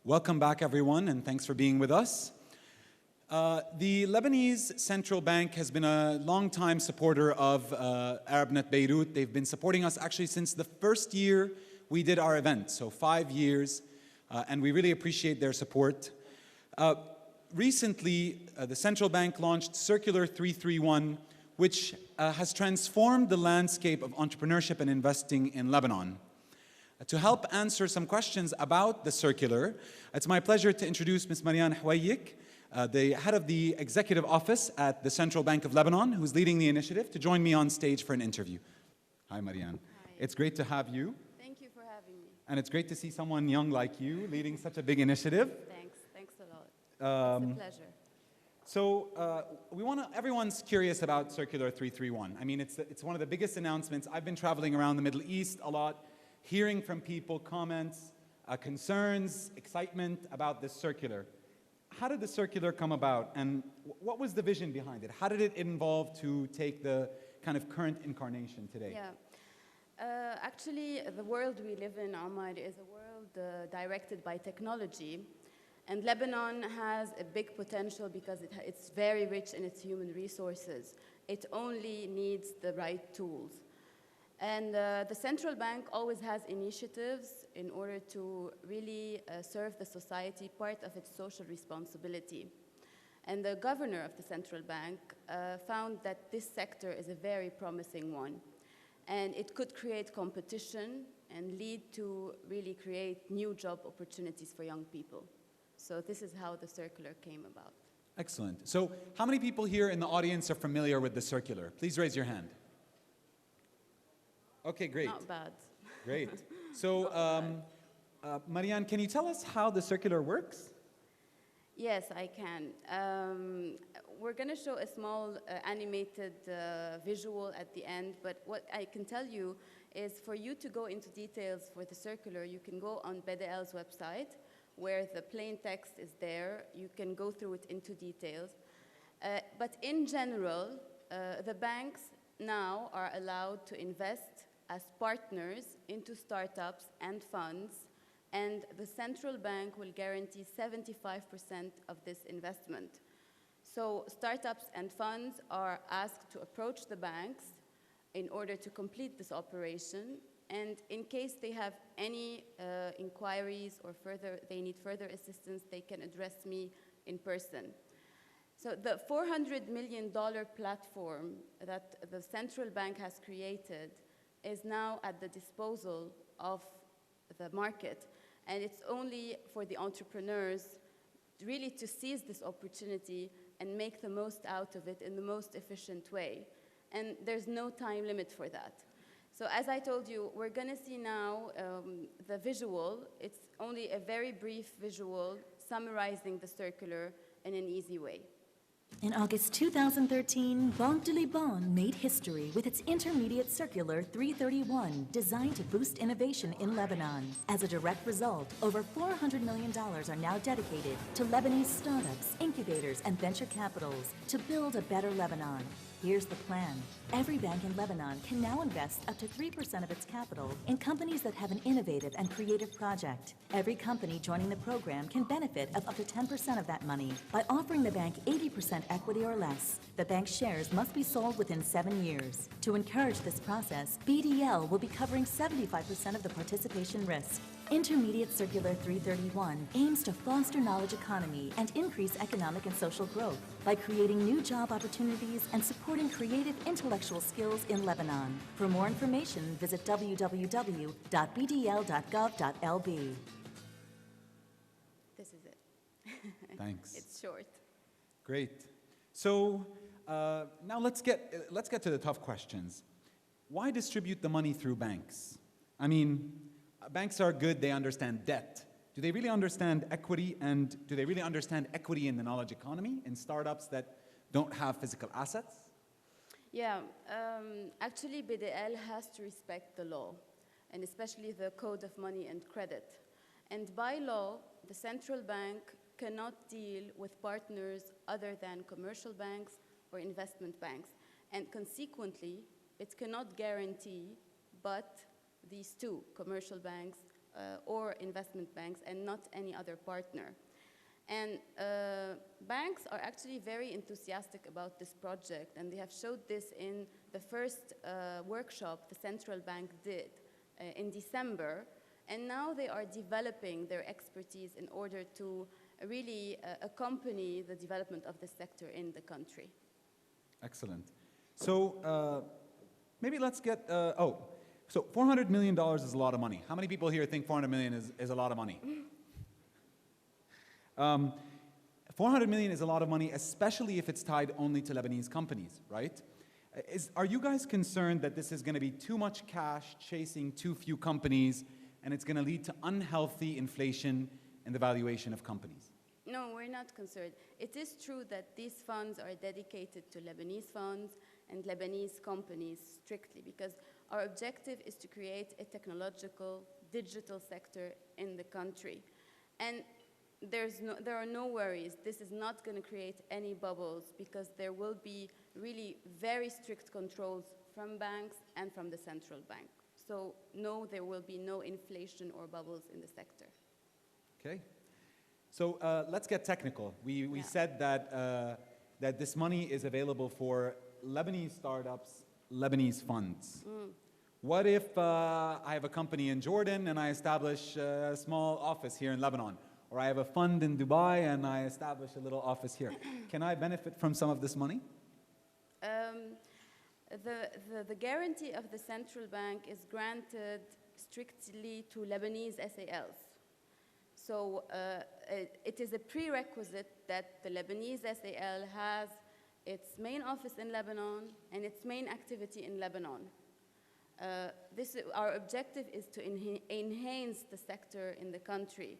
Welcome back, everyone, and thanks for being with us. The Lebanese Central Bank has been a long-time supporter of ArabNet Beirut. They've been supporting us actually since the first year we did our event, so 5 years, and we really appreciate their support. Recently, the Central Bank launched Circular 331, which has transformed the landscape of entrepreneurship and investing in Lebanon. To help answer some questions about the circular, it's my pleasure to introduce Ms. Marianne Hoayek, the head of the executive office at the Central Bank of Lebanon, who's leading the initiative, to join me on stage for an interview. Hi, Marianne. Hi. It's great to have you. Thank you for having me. And it's great to see someone young like you leading such a big initiative. Thanks a lot. It's a pleasure. So everyone's curious about Circular 331. I mean, it's one of the biggest announcements. I've been traveling around the Middle East a lot, hearing from people comments, concerns, excitement about this circular. How did the circular come about, and what was the vision behind it? How did it evolve to take the kind of current incarnation today? Yeah. Actually, the world we live in, Omar, is a world directed by technology. And Lebanon has a big potential because it's very rich in its human resources. It only needs the right tools. And the central bank always has initiatives in order to really serve the society, part of its social responsibility. And the governor of the central bank found that this sector is a very promising one. And it could create competition and lead to really create new job opportunities for young people. So this is how the circular came about. Excellent. So how many people here in the audience are familiar with the circular? Please raise your hand. Okay, great. Not bad. Great. So, Marianne, can you tell us how the circular works? Yes, I can. We're going to show a small animated visual at the end, but what I can tell you is for you to go into details for the circular, you can go on BDL's website, where the plain text is there. You can go through it into details. But in general, the banks now are allowed to invest as partners into startups and funds, and the central bank will guarantee 75% of this investment. So startups and funds are asked to approach the banks in order to complete this operation, and in case they have any inquiries or they need further assistance, they can address me in person. So the $400 million platform that the central bank has created is now at the disposal of the market, and it's only for the entrepreneurs really to seize this opportunity and make the most out of it in the most efficient way. And there's no time limit for that. So as I told you, we're going to see now the visual. It's only a very brief visual summarizing the circular in an easy way. In August 2013, Banque de Liban made history with its intermediate Circular 331, designed to boost innovation in Lebanon. As a direct result, over $400 million are now dedicated to Lebanese startups, incubators, and venture capitals to build a better Lebanon. Here's the plan. Every bank in Lebanon can now invest up to 3% of its capital in companies that have an innovative and creative project. Every company joining the program can benefit of up to 10% of that money by offering the bank 80% equity or less. The bank's shares must be sold within 7 years. To encourage this process, BDL will be covering 75% of the participation risk. Intermediate Circular 331 aims to foster knowledge economy and increase economic and social growth by creating new job opportunities and supporting creative intellectual skills in Lebanon. For more information, visit www.bdl.gov.lb. This is it. Thanks. It's short. Great. So now let's get to the tough questions. Why distribute the money through banks? I mean, banks are good, they understand debt. Do they really understand equity, and do they really understand equity in the knowledge economy, in startups that don't have physical assets? Yeah, actually BDL has to respect the law, and especially the Code of Money and Credit. And by law, the central bank cannot deal with partners other than commercial banks or investment banks. And consequently, it cannot guarantee but these two, commercial banks or investment banks and not any other partner. And banks are actually very enthusiastic about this project, and they have showed this in the first workshop the central bank did in December. And now they are developing their expertise in order to really accompany the development of the sector in the country. Excellent. So maybe let's get, so $400 million is a lot of money. How many people here think $400 million is a lot of money? 400 million is a lot of money, especially if it's tied only to Lebanese companies, right? Are you guys concerned that this is going to be too much cash chasing too few companies, and it's going to lead to unhealthy inflation in the valuation of companies? No, we're not concerned. It is true that these funds are dedicated to Lebanese funds and Lebanese companies strictly, because our objective is to create a technological, digital sector in the country. And there are no worries. This is not going to create any bubbles, because there will be really very strict controls from banks and from the central bank. So no, there will be no inflation or bubbles in the sector. Okay. So let's get technical. We said that, that this money is available for Lebanese startups, Lebanese funds. What if I have a company in Jordan and I establish a small office here in Lebanon? Or I have a fund in Dubai and I establish a little office here. Can I benefit from some of this money? The guarantee of the central bank is granted strictly to Lebanese SALs. So it is a prerequisite that the Lebanese SAL has its main office in Lebanon and its main activity in Lebanon. Our objective is to enhance the sector in the country.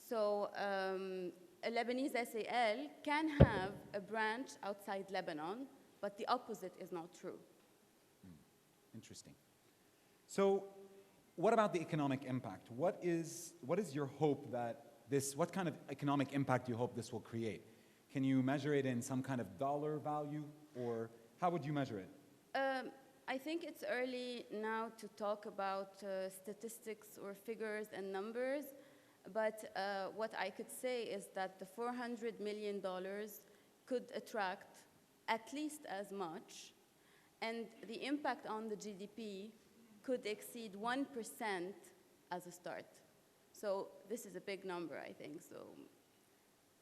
So a Lebanese SAL can have a branch outside Lebanon, but the opposite is not true. Interesting. So what about the economic impact? What is your hope that what kind of economic impact do you hope this will create? Can you measure it in some kind of dollar value, or how would you measure it? I think it's early now to talk about statistics or figures and numbers. But what I could say is that the $400 million could attract at least as much, and the impact on the GDP could exceed 1% as a start. So this is a big number, I think. So.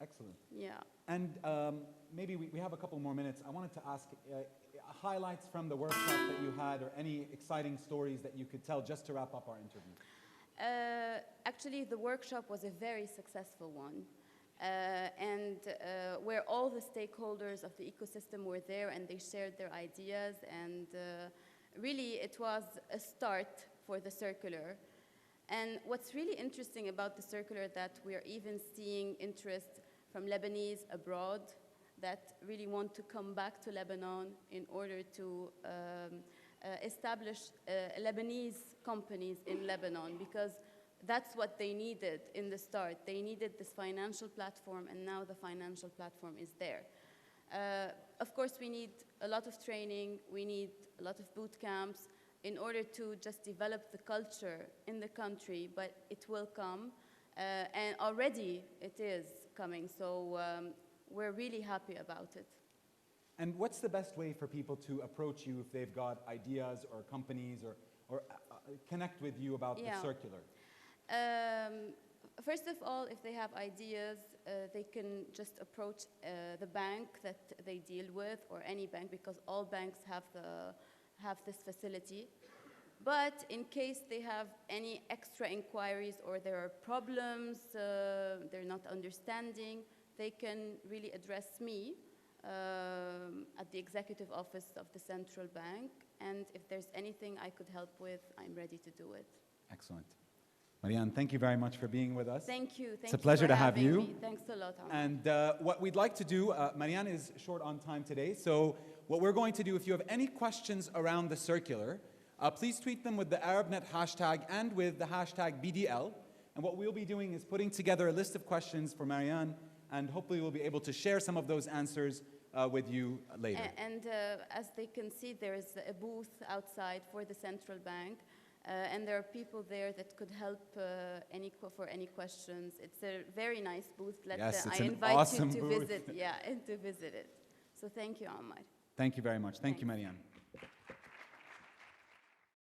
Excellent. Yeah. And maybe we have a couple more minutes. I wanted to ask highlights from the workshop that you had, or any exciting stories that you could tell just to wrap up our interview. Actually, the workshop was a very successful one, and where all the stakeholders of the ecosystem were there and they shared their ideas, and really it was a start for the circular. And what's really interesting about the circular, that we're even seeing interest from Lebanese abroad that really want to come back to Lebanon in order to establish Lebanese companies in Lebanon, because that's what they needed in the start. They needed this financial platform, and now the financial platform is there. Of course, we need a lot of training. We need a lot of boot camps in order to just develop the culture in the country, but it will come. And already it is coming, so we're really happy about it. And what's the best way for people to approach you if they've got ideas or companies, or connect with you about the circular? First of all, if they have ideas, they can just approach the bank that they deal with, or any bank, because all banks have this facility. But in case they have any extra inquiries, or there are problems, they're not understanding, they can really address me at the executive office of the central bank. And if there's anything I could help with, I'm ready to do it. Excellent. Marianne, thank you very much for being with us. Thank you. It's a pleasure to have you. Me. Thanks a lot, Omar. And what we'd like to do, Marianne is short on time today, so what we're going to do, if you have any questions around the circular, please tweet them with the ArabNet hashtag and with the hashtag BDL. And what we'll be doing is putting together a list of questions for Marianne, and hopefully we'll be able to share some of those answers with you later. And as they can see, there is a booth outside for the central bank. And there are people there that could help for any questions. It's a very nice booth. Yes, it's I an invite awesome you to booth. visit, and to visit it. So thank you, Omar. Thank you very much. Thank you, Thanks. Marianne.